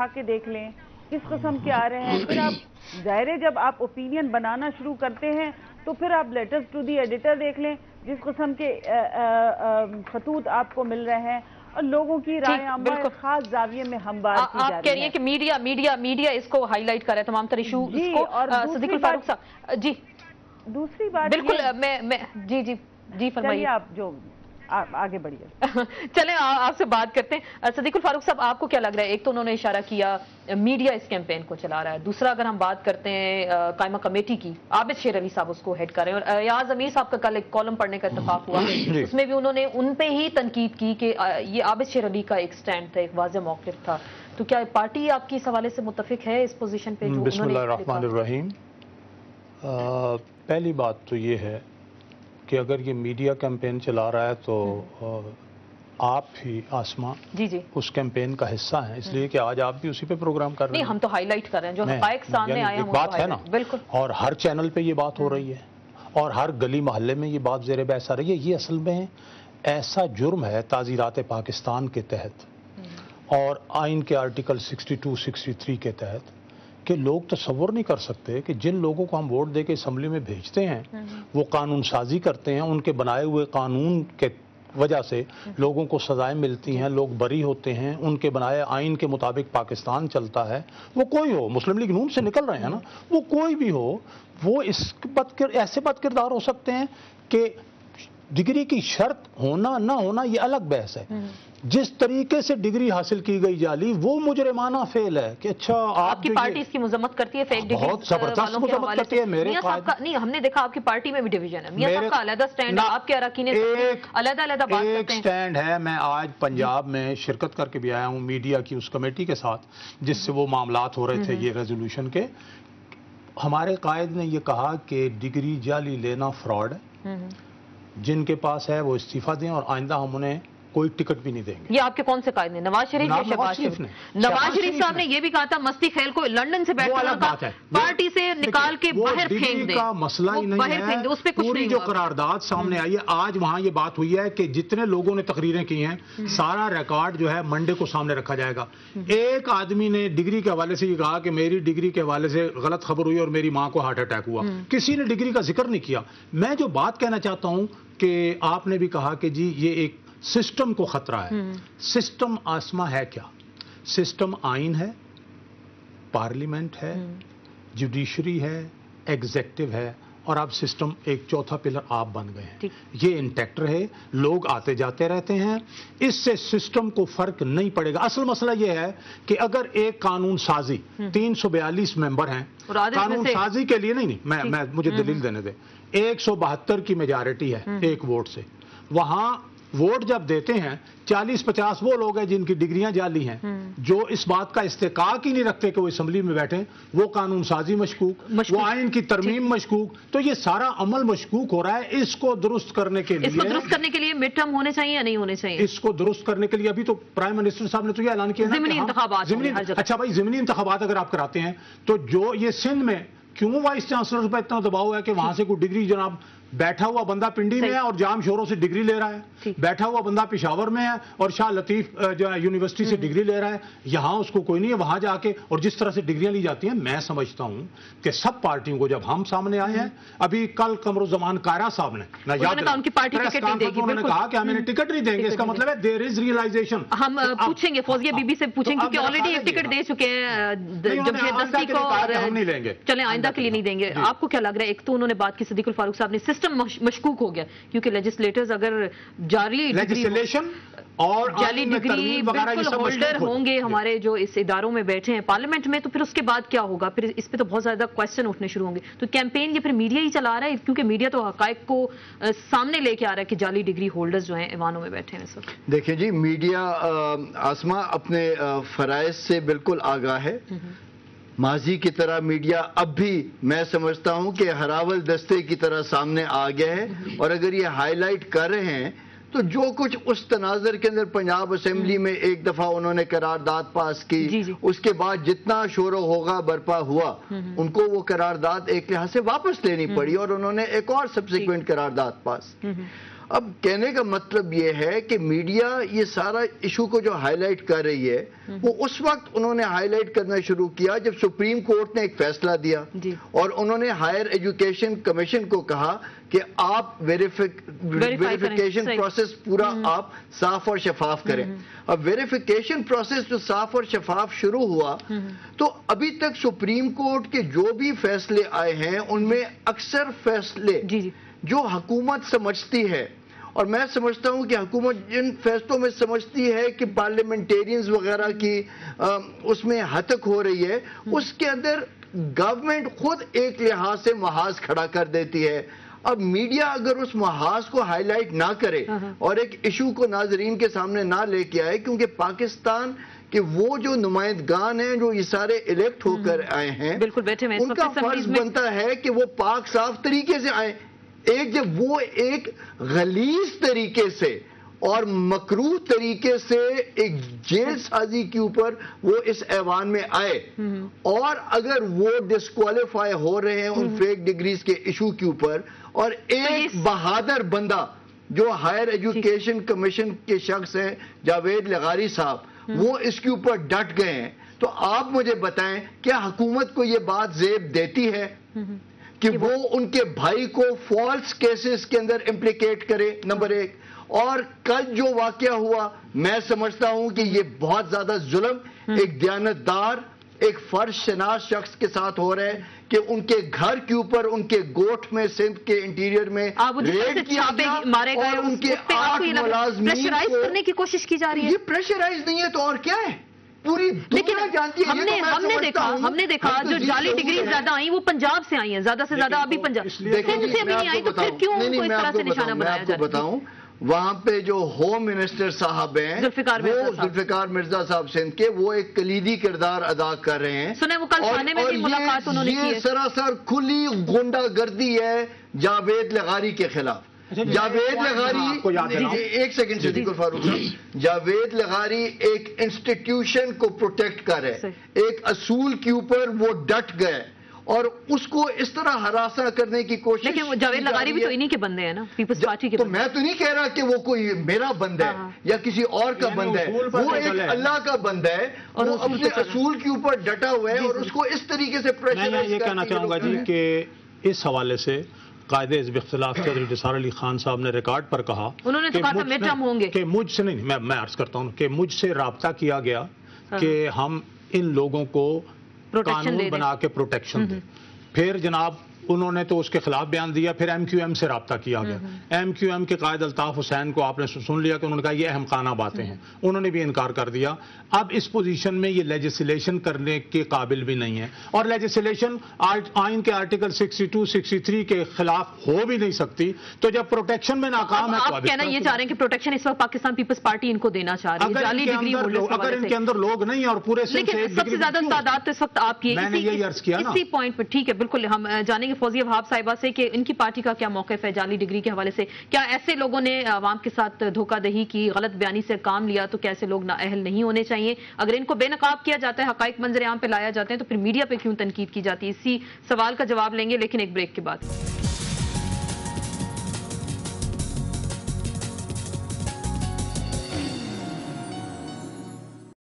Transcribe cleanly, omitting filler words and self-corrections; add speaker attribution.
Speaker 1: اٹھا کے دیکھ لیں کس قسم کے آ رہے ہیں. پھر آپ ظاہر ہے جب آپ اوپینین بنانا شروع کرتے ہیں تو پھر آپ لیٹرز ٹو دی ایڈیٹر دیکھ لیں جس قسم کے خطوط آپ کو مل رہے ہیں اور لوگوں کی رائے عامہ خاص زاویے میں ہموار کی جا رہی ہے.
Speaker 2: آپ کہہ رہی ہیں کہ میڈیا اس کو ہائی لائٹ کر رہا ہے تمام تر ایشو اس کو.
Speaker 1: اور
Speaker 2: صدیق الفاروق صاحب جی
Speaker 1: دوسری بات
Speaker 2: بالکل میں جی فرمائیے.
Speaker 1: آپ جو آگے بڑھیے.
Speaker 2: چلیں آپ سے بات کرتے ہیں. صدیق الفاروق صاحب آپ کو کیا لگ رہا ہے؟ ایک تو انہوں نے اشارہ کیا میڈیا اس کیمپین کو چلا رہا ہے. دوسرا اگر ہم بات کرتے ہیں قائمہ کمیٹی کی، عابد شیر علی صاحب اس کو ہیڈ کر رہے ہیں اور ایاز امیر صاحب کا کل ایک کالم پڑھنے کا اتفاق ہوا اس میں بھی انہوں نے ان پہ ہی تنقید کی کہ یہ عابد شیر علی کا ایک سٹینڈ تھا، ایک واضح موقف تھا. تو کیا پارٹی آپ کی اس حوالے سے متفق ہے اس پوزیشن پہ؟
Speaker 3: بسم اللہ الرحمن الرحیم. پہلی بات تو یہ ہے کہ اگر یہ میڈیا کیمپین چلا رہا ہے تو آپ ہی آسما اس کیمپین کا حصہ ہیں، اس لیے کہ آج آپ بھی اسی پہ پروگرام کر رہے ہیں.
Speaker 2: نہیں، ہم تو ہائی لائٹ کر رہے ہیں جو حقائق سامنے آئے ہیں.
Speaker 3: ایک بات ہے نا،
Speaker 2: بالکل،
Speaker 3: اور ہر چینل پہ یہ بات ہو رہی ہے اور ہر گلی محلے میں یہ بات زیر بحث آ رہی ہے. یہ اصل میں ایسا جرم ہے تعزیرات پاکستان کے تحت اور آئین کے آرٹیکل 62 63 کے تحت کہ لوگ تصور نہیں کر سکتے کہ جن لوگوں کو ہم ووٹ دے کے اسمبلی میں بھیجتے ہیں وہ قانون سازی کرتے ہیں، ان کے بنائے ہوئے قانون کے وجہ سے لوگوں کو سزائیں ملتی ہیں، لوگ بری ہوتے ہیں، ان کے بنائے آئین کے مطابق پاکستان چلتا ہے. وہ کوئی ہو، مسلم لیگ نون سے نکل رہے ہیں نا، وہ کوئی بھی ہو، وہ ایسے بد کردار ہو سکتے ہیں کہ ڈگری کی شرط ہونا نہ ہونا یہ الگ بحث ہے. جس طریقے سے ڈگری حاصل کی گئی جعلی وہ مجرمانہ فعل ہے کہ اچھا
Speaker 2: آپ کی پارٹی اس کی مذمت کرتی ہے فیک ڈگری
Speaker 3: بہت زبردست مذمت کرتی ہے. میرے
Speaker 2: نہیں، ہم نے دیکھا آپ کی پارٹی میں بھی ڈویژن ہے. میاں صاحب کا علیحدہ سٹینڈ ہے، آپ کے اراکین علیحدہ بات کرتے ہیں.
Speaker 3: ایک سٹینڈ ہے. میں آج پنجاب میں شرکت کر کے بھی آیا ہوں میڈیا کی اس کمیٹی کے ساتھ جس سے وہ معاملات ہو رہے تھے یہ ریزولوشن کے. ہمارے قائد نے یہ کہا کہ ڈگری جعلی لینا فراڈ ہے، جن کے پاس ہے وہ استعفیٰ دیں اور آئندہ ہم انہیں کوئی ٹکٹ بھی نہیں دیں گے.
Speaker 2: یہ آپ کے کون سے قائد نے؟ نواز شریف یا شہباز شریف نے؟ نواز شریف صاحب نے یہ بھی کہا تھا مستی خیل کو لندن سے بیٹھ کر پارٹی سے نکال کے باہر پھینک دیں.
Speaker 3: کا مسئلہ ہی نہیں ہے، اس پہ پوری جو قرارداد سامنے آئی ہے آج وہاں یہ بات ہوئی ہے کہ جتنے لوگوں نے تقریریں کی ہیں سارا ریکارڈ جو ہے منڈے کو سامنے رکھا جائے گا. ایک آدمی نے ڈگری کے حوالے سے یہ کہا کہ میری ڈگری کے حوالے سے غلط خبر ہوئی اور میری ماں کو ہارٹ اٹیک ہوا. کسی نے ڈگری کا ذکر نہیں کیا. میں جو بات کہنا چاہتا ہوں کہ آپ نے بھی کہا کہ جی یہ ایک سسٹم کو خطرہ ہے. سسٹم آسما ہے کیا؟ سسٹم آئین ہے، پارلیمنٹ ہے، جوڈیشری ہے، ایگزیکٹو ہے اور اب سسٹم ایک چوتھا پلر آپ بن گئے ہیں. یہ انٹیکٹ رہے، لوگ آتے جاتے رہتے ہیں، اس سے سسٹم کو فرق نہیں پڑے گا. اصل مسئلہ یہ ہے کہ اگر ایک قانون سازی 342 ممبر ہیں قانون سازی کے لیے، نہیں مجھے دلیل دینے دیں، 172 کی میجارٹی ہے ایک ووٹ سے. وہاں ووٹ جب دیتے ہیں 40-50 وہ لوگ ہیں جن کی ڈگریاں جعلی ہیں، جو اس بات کا استحقاق ہی نہیں رکھتے کہ وہ اسمبلی میں بیٹھیں. وہ قانون سازی مشکوک، وہ آئین کی ترمیم مشکوک. تو یہ سارا عمل مشکوک ہو رہا ہے. اس کو درست کرنے کے لیے
Speaker 2: مڈ ٹرم ہونے چاہیے یا نہیں ہونے چاہیے؟
Speaker 3: اس کو درست کرنے کے لیے ابھی تو پرائم منسٹر صاحب نے تو یہ اعلان کیا
Speaker 2: ضمنی انتخابات.
Speaker 3: اچھا بھائی، ضمنی انتخابات اگر آپ کراتے ہیں تو جو یہ سندھ میں کیوں وائس چانسلر پہ اتنا دباؤ ہے کہ وہاں سے کوئی ڈگری جناب بیٹھا ہوا بندہ پنڈی میں ہے اور جام شوروں سے ڈگری لے رہا ہے، بیٹھا ہوا بندہ پشاور میں ہے اور شاہ لطیف جو ہے یونیورسٹی سے ڈگری لے رہا ہے، یہاں اس کو کوئی نہیں ہے. وہاں جا کے اور جس طرح سے ڈگریاں لی جاتی ہیں، میں سمجھتا ہوں کہ سب پارٹیوں کو جب ہم سامنے آئے ہیں، ابھی کل قمر الزمان کائرہ صاحب نے
Speaker 2: ان کی پارٹی ٹکٹ نہیں دے گی،
Speaker 3: انہوں نے کہا کہ ہمیں ٹکٹ نہیں دیں گے. اس کا مطلب ہے دیر از ریئلائزیشن.
Speaker 2: ہم پوچھیں گے فوزیہ بی بی سے پوچھیں گے کیونکہ آلریڈی ایک ٹکٹ دے چکے ہیں جمشید دستی کو،
Speaker 3: ہم نہیں لیں گے.
Speaker 2: چلیں آئندہ کے لیے نہیں دیں گے. آپ کو کیا لگ رہا ہے؟ ایک تو انہوں نے بات کی صدیق الفاروق صاحب نے سسٹم مشکوک ہو گیا کیونکہ لیجسلیٹرز اگر جعلی ڈگری بالکل ہولڈر ہوں گے ہمارے جو اس اداروں میں بیٹھے ہیں پارلیمنٹ میں، تو پھر اس کے بعد کیا ہوگا؟ پھر اس پہ تو بہت زیادہ کوشچن اٹھنے شروع ہوں گے. تو کیمپین یہ پھر میڈیا ہی چلا رہا ہے کیونکہ میڈیا تو حقائق کو سامنے لے کے آ رہا ہے کہ جعلی ڈگری ہولڈرز جو ہیں ایوانوں میں بیٹھے ہیں. سر
Speaker 4: دیکھیں جی، میڈیا آسما اپنے فرائض سے بالکل آگاہ ہے. ماضی کی طرح میڈیا اب بھی میں سمجھتا ہوں کہ ہراول دستے کی طرح سامنے آ گیا ہے. اور اگر یہ ہائی لائٹ کر رہے ہیں تو جو کچھ اس تناظر کے اندر پنجاب اسمبلی میں ایک دفعہ انہوں نے قرارداد پاس کی، اس کے بعد جتنا شور و ہوگا برپا ہوا، ان کو وہ قرارداد ایک لحاظ سے واپس لینی پڑی اور انہوں نے ایک اور سبسیکوینٹ قرارداد پاس. اب کہنے کا مطلب یہ ہے کہ میڈیا یہ سارا ایشو کو جو ہائی لائٹ کر رہی ہے وہ اس وقت انہوں نے ہائی لائٹ کرنا شروع کیا جب سپریم کورٹ نے ایک فیصلہ دیا اور انہوں نے ہائر ایجوکیشن کمیشن کو کہا کہ آپ ویریفیکیشن پروسیس پورا آپ صاف اور شفاف کریں. اب ویریفیکیشن پروسیس جو صاف اور شفاف شروع ہوا تو ابھی تک سپریم کورٹ کے جو بھی فیصلے آئے ہیں ان میں اکثر فیصلے جو حکومت سمجھتی ہے، اور میں سمجھتا ہوں کہ حکومت جن فیصلوں میں سمجھتی ہے کہ پارلیمنٹیرینز وغیرہ کی اس میں ہتک ہو رہی ہے، اس کے اندر گورنمنٹ خود ایک لحاظ سے محاذ کھڑا کر دیتی ہے. اب میڈیا اگر اس محاذ کو ہائی لائٹ نہ کرے اور ایک ایشو کو ناظرین کے سامنے نہ لے کے آئے، کیونکہ پاکستان کہ وہ جو نمائندگان ہیں جو یہ سارے الیکٹ ہو کر آئے ہیں ان کا فرض بنتا ہے کہ وہ پاک صاف طریقے سے آئیں. جب وہ ایک غلیظ طریقے سے اور مکروہ طریقے سے ایک جیل سازی کے اوپر وہ اس ایوان میں آئے اور اگر وہ ڈسکوالیفائی ہو رہے ہیں ان فیک ڈگریز کے ایشو کے اوپر، اور ایک بہادر بندہ جو ہائر ایجوکیشن کمیشن کے شخص ہیں جاوید لغاری صاحب، وہ اس کے اوپر ڈٹ گئے ہیں، تو آپ مجھے بتائیں کیا حکومت کو یہ بات زیب دیتی ہے کہ وہ ان کے بھائی کو فالس کیسز کے اندر امپلیکیٹ کرے؟ نمبر ایک. اور کل جو واقعہ ہوا میں سمجھتا ہوں کہ یہ بہت زیادہ ظلم ایک دیانتدار ایک فرض شناس شخص کے ساتھ ہو رہا ہے کہ ان کے گھر کے اوپر ان کے گوٹھ میں سندھ کے انٹیریئر میں ریڈ کیا گیا اور ان کے 8 ملازمین کو
Speaker 2: کرنے کی کوشش کی جا رہی ہے.
Speaker 4: یہ پریشرائز نہیں ہے تو اور کیا ہے؟ پوری دنیا جانتی ہے.
Speaker 2: ہم نے دیکھا جو جعلی ڈگری زیادہ آئیں وہ پنجاب سے آئی ہیں، زیادہ سے زیادہ ابھی پنجاب سندھ سے ابھی نہیں آئی، تو پھر کیوں ان کو اس طرح سے نشانہ بنایا جا رہا ہے؟
Speaker 4: بتاؤں وہاں پہ جو ہوم منسٹر صاحب ہیں ذوالفقار مرزا صاحب سندھ کے، وہ ایک کلیدی کردار ادا کر رہے ہیں.
Speaker 2: سنیں وہ کل تھانے میں بھی ملاقات انہوں نے کی ہے.
Speaker 4: یہ سراسر کھلی غنڈہ گردی ہے جاوید لغاری کے خلاف. جاوید لغاری ایک سیکنڈ صدیق الفاروق صاحب، جاوید لغاری ایک انسٹیٹیوشن کو پروٹیکٹ کر رہے، ایک اصول کے اوپر وہ ڈٹ گئے اور اس کو اس طرح ہراساں کرنے کی کوشش.
Speaker 2: لیکن جاوید لغاری بھی تو انہی کے بندے ہیں نا، پیپلز پارٹی کے.
Speaker 4: تو میں تو نہیں کہہ رہا کہ وہ کوئی میرا بندہ ہے یا کسی اور کا بندہ ہے، وہ ایک اللہ کا بندہ ہے اور وہ اپنے اصول کے اوپر ڈٹا ہوا ہے اور اس کو اس طریقے سے پریشرائز کرتی ہے.
Speaker 3: میں یہ کہنا چاہوں گا جی کہ اس حوالے سے قائد حزب اختلاف چودھری نثار علی خان صاحب نے ریکارڈ پر کہا،
Speaker 2: انہوں نے تو کہا تھا مڈ ٹرم ہوں گے، کہ
Speaker 3: مجھ سے نہیں، میں عرض کرتا ہوں کہ مجھ سے رابطہ کیا گیا کہ ہم ان لوگوں کو قانون بنا کے پروٹیکشن دیں. پھر جناب انہوں نے تو اس کے خلاف بیان دیا، پھر ایم کیو ایم سے رابطہ کیا گیا. ایم کیو ایم کے قائد الطاف حسین کو آپ نے سن لیا کہ انہوں نے کہا یہ احمقانہ باتیں ہیں، انہوں نے بھی انکار کر دیا. اب اس پوزیشن میں یہ لیجسلیشن کرنے کے قابل بھی نہیں ہے، اور لیجسلیشن آئین کے آرٹیکل 62 63 کے خلاف ہو بھی نہیں سکتی. تو جب پروٹیکشن میں ناکام ہے تو
Speaker 2: آپ کہنا یہ چاہ رہے ہیں کہ پروٹیکشن اس وقت پاکستان پیپلز پارٹی ان کو دینا چاہ رہی ہے جعلی ڈگری ہولڈرز.
Speaker 3: اگر ان کے اندر لوگ نہیں اور پورے
Speaker 2: لیکن سب سے زیادہ تعداد تو اس وقت آپ کی،
Speaker 3: میں نے یہی عرض کیا نا
Speaker 2: اسی پوائنٹ پر. ٹھیک ہے، بالکل ہم جانیں گے فوزیہ وہاب صاحبہ سے کہ ان کی پارٹی کا کیا موقف ہے جعلی ڈگری کے حوالے سے. کیا ایسے لوگوں نے عوام کے ساتھ دھوکہ دہی کی، غلط بیانی سے کام لیا، تو کیا ایسے لوگ نااہل نہیں ہونے چاہیے؟ اگر ان کو بے نقاب کیا جاتا ہے، حقائق منظر عام پہ لایا جاتے ہیں، تو پھر میڈیا پہ کیوں تنقید کی جاتی ہے؟ اسی سوال کا جواب لیں گے لیکن ایک بریک کے بعد.